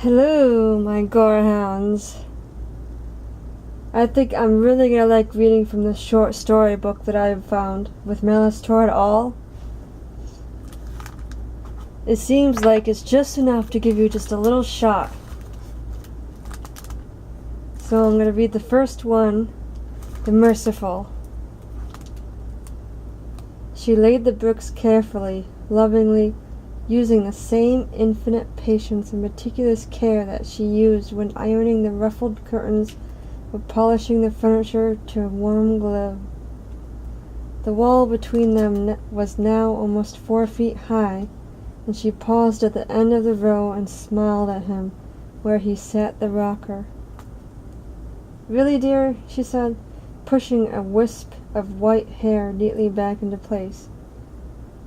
Hello, my gorehounds. I think I'm really gonna like reading from this short story book that I've found with Malice toward all. It seems like it's just enough to give you just a little shock. So I'm gonna read the first one, The Merciful. She laid the bricks carefully, lovingly, using the same infinite patience and meticulous care that she used when ironing the ruffled curtains or polishing the furniture to a warm glow. The wall between them was now almost 4 feet high, and she paused at the end of the row and smiled at him, where he sat the rocker. "Really, dear?" she said, pushing a wisp of white hair neatly back into place.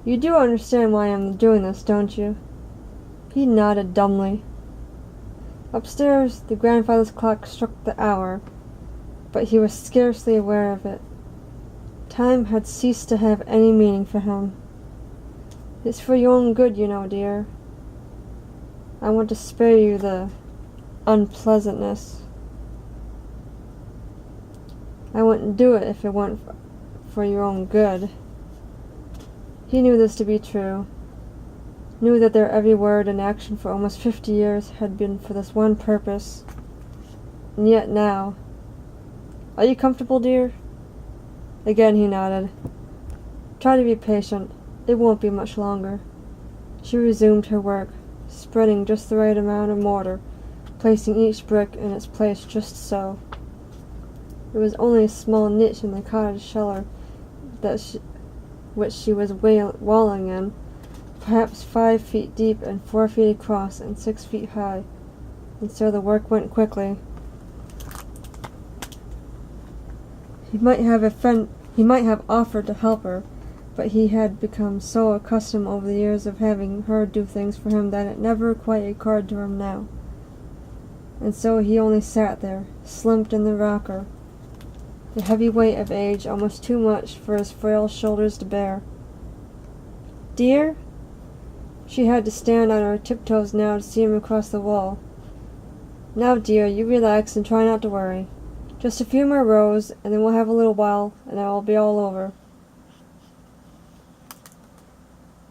"You do understand why I'm doing this, don't you?" He nodded dumbly. Upstairs, the grandfather's clock struck the hour, but he was scarcely aware of it. Time had ceased to have any meaning for him. "It's for your own good, you know, dear. I want to spare you the unpleasantness. I wouldn't do it if it weren't for your own good." He knew this to be true, knew that their every word and action for almost 50 years had been for this one purpose. And yet now... "Are you comfortable, dear?" Again he nodded. "Try to be patient. It won't be much longer." She resumed her work, spreading just the right amount of mortar, placing each brick in its place just so. It was only a small niche in the cottage cellar which she was walling in, perhaps 5 feet deep and 4 feet across and 6 feet high, and so the work went quickly. He might have offered to help her, but he had become so accustomed over the years of having her do things for him that it never quite occurred to him now. And so he only sat there, slumped in the rocker, the heavy weight of age almost too much for his frail shoulders to bear. "Dear?" She had to stand on her tiptoes now to see him across the wall. "Now, dear, you relax and try not to worry. Just a few more rows, and then we'll have a little while, and it will be all over."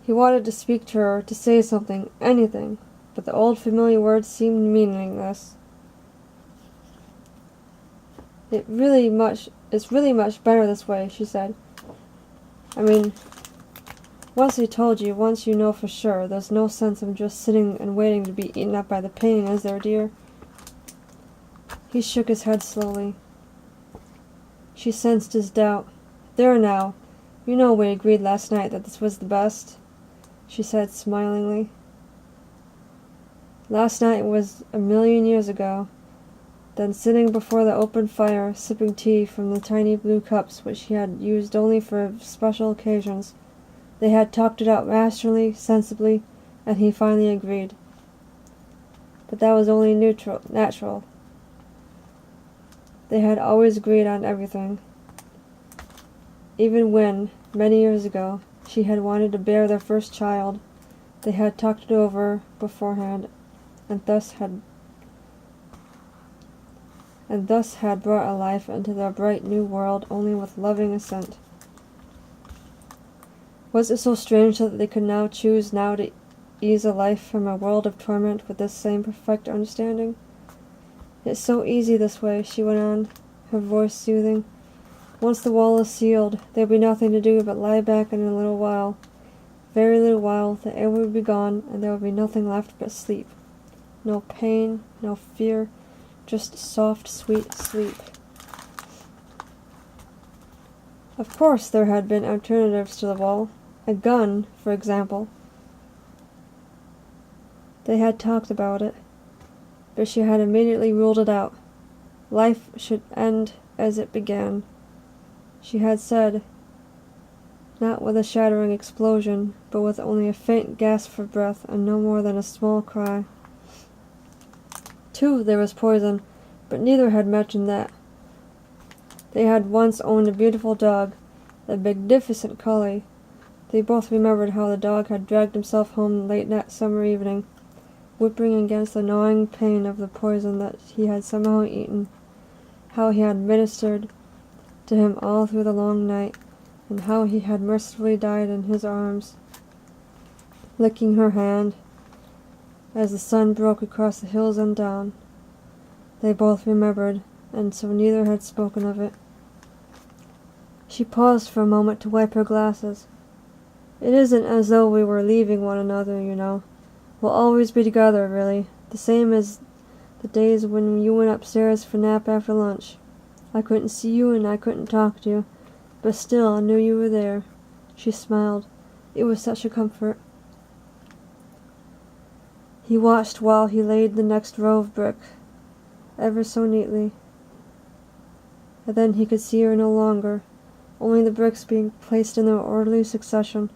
He wanted to speak to her, to say something, anything, but the old familiar words seemed meaningless. It's really much better this way," she said. "I mean, once I told you, once you know for sure, there's no sense in just sitting and waiting to be eaten up by the pain, is there, dear?" He shook his head slowly. She sensed his doubt. "There now, you know we agreed last night that this was the best," she said smilingly. "Last night was a million years ago." Then, sitting before the open fire, sipping tea from the tiny blue cups which he had used only for special occasions, they had talked it out rationally, sensibly, and he finally agreed. But that was only natural. They had always agreed on everything. Even when, many years ago, she had wanted to bear their first child, they had talked it over beforehand, and thus had brought a life into their bright new world only with loving assent. Was it so strange that they could now choose to ease a life from a world of torment with this same perfect understanding? "It's so easy this way," she went on, her voice soothing. "Once the wall is sealed, there'll be nothing to do but lie back, and in a little while, very little while, the air will be gone, and there will be nothing left but sleep. No pain, no fear, just soft, sweet sleep." Of course there had been alternatives to the wall. A gun, for example. They had talked about it, but she had immediately ruled it out. Life should end as it began. She had said, not with a shattering explosion, but with only a faint gasp for breath and no more than a small cry. Too, there was poison, but neither had mentioned that. They had once owned a beautiful dog, a magnificent collie. They both remembered how the dog had dragged himself home late that summer evening, whipping against the gnawing pain of the poison that he had somehow eaten, how he had ministered to him all through the long night, and how he had mercifully died in his arms, licking her hand as the sun broke across the hills and down. They both remembered, and so neither had spoken of it. She paused for a moment to wipe her glasses. It isn't as though we were leaving one another, you know. We'll always be together, really, the same as the days when you went upstairs for a nap after lunch. I couldn't see you and I couldn't talk to you, but still I knew you were there. She smiled. It was such a comfort. He watched while he laid the next row of brick, ever so neatly. And then he could see her no longer, only the bricks being placed in their orderly succession.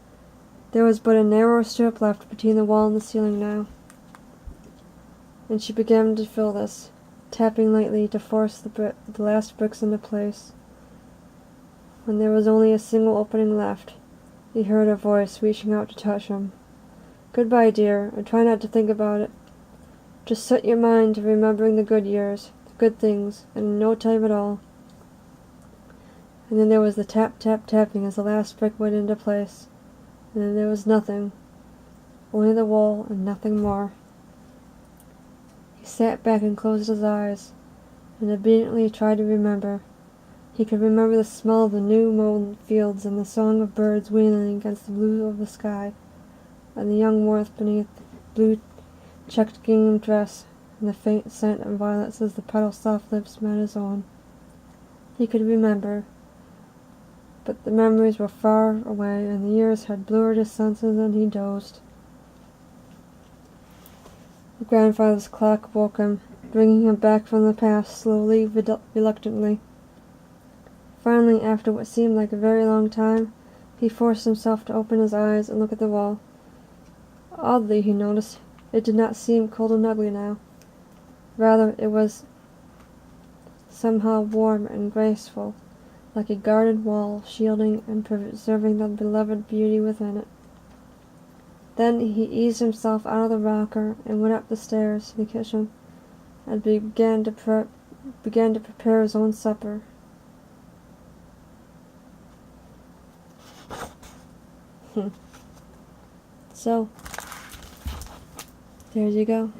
There was but a narrow strip left between the wall and the ceiling now, and she began to fill this, tapping lightly to force the last bricks into place. When there was only a single opening left, he heard a voice reaching out to touch him. "Goodbye, dear, and try not to think about it. Just set your mind to remembering the good years, the good things, and in no time at all." And then there was the tap, tap, tapping as the last brick went into place. And then there was nothing, only the wall and nothing more. He sat back and closed his eyes, and obediently tried to remember. He could remember the smell of the new mown fields and the song of birds wheeling against the blue of the sky, and the young warmth beneath the blue checked gingham dress, and the faint scent of violets as the petal's soft lips met his own. He could remember, but the memories were far away, and the years had blurred his senses, and he dozed. The grandfather's clock woke him, bringing him back from the past, slowly, reluctantly. Finally, after what seemed like a very long time, he forced himself to open his eyes and look at the wall. Oddly, he noticed, it did not seem cold and ugly now. Rather, it was somehow warm and graceful, like a guarded wall, shielding and preserving the beloved beauty within it. Then he eased himself out of the rocker and went up the stairs to the kitchen, and began to prepare his own supper. So, there you go.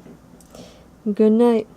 Good night.